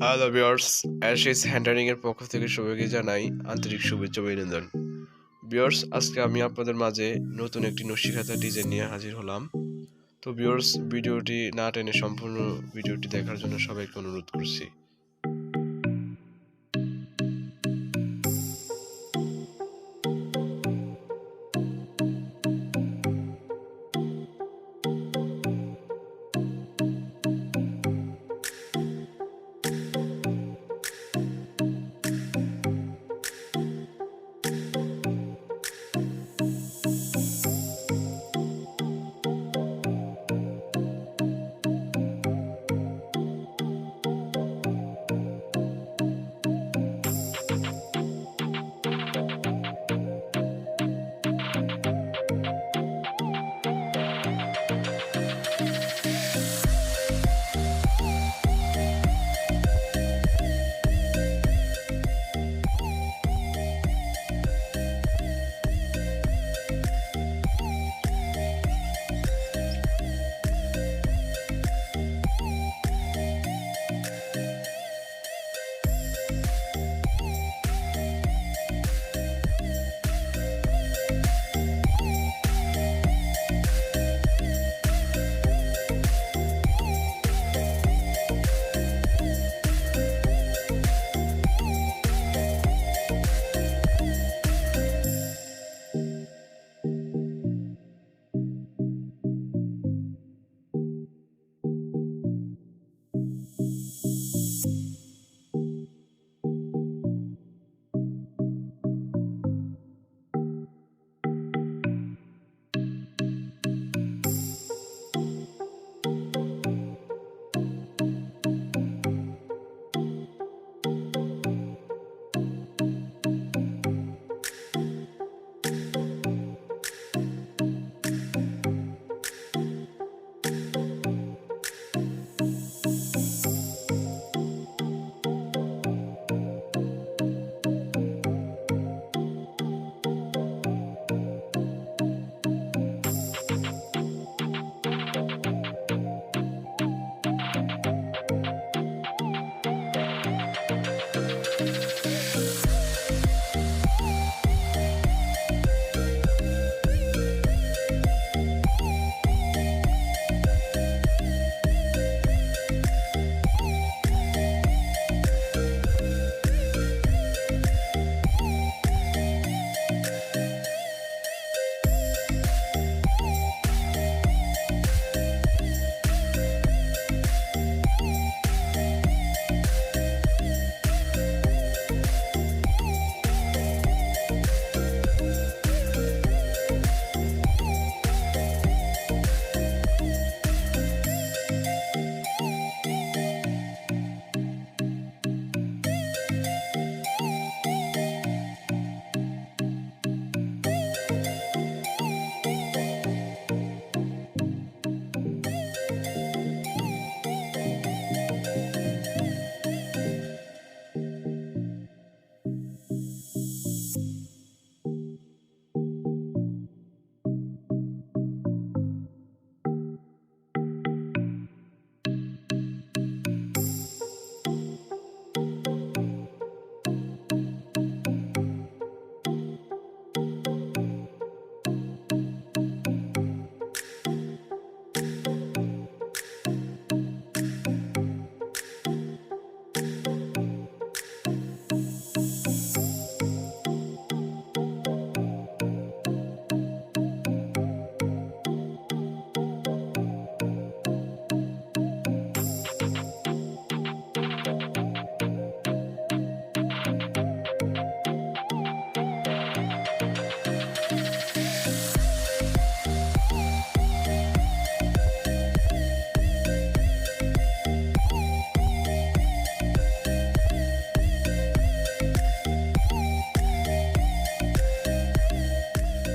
Hello viewers, শ handwriting এর পক্ষ থেকে সবাইকে জানাই আন্তরিক শুভেচ্ছা ও অভিনন্দন। ভিউয়ার্স, আজকে আমি আপনাদের মাঝে নতুন একটি নকশি খাতা ডিজাইন নিয়ে হাজির হলাম। তো ভিউয়ার্স, ভিডিওটি না টেনে সম্পূর্ণ ভিডিওটি দেখার জন্য সবাইকে অনুরোধ করছি।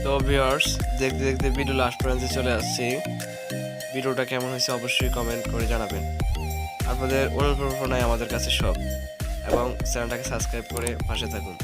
তো ভিউয়ার্স, দেখতে দেখতে ভিডিও লাস্ট পর্যন্ত চলে আসছি। ভিডিওটা কেমন হয়েছে অবশ্যই কমেন্ট করে জানাবেন। আপনাদের অনুপ্রেরণাই আমাদের কাছে সব, এবং চ্যানেলটাকে সাবস্ক্রাইব করে পাশে থাকুন।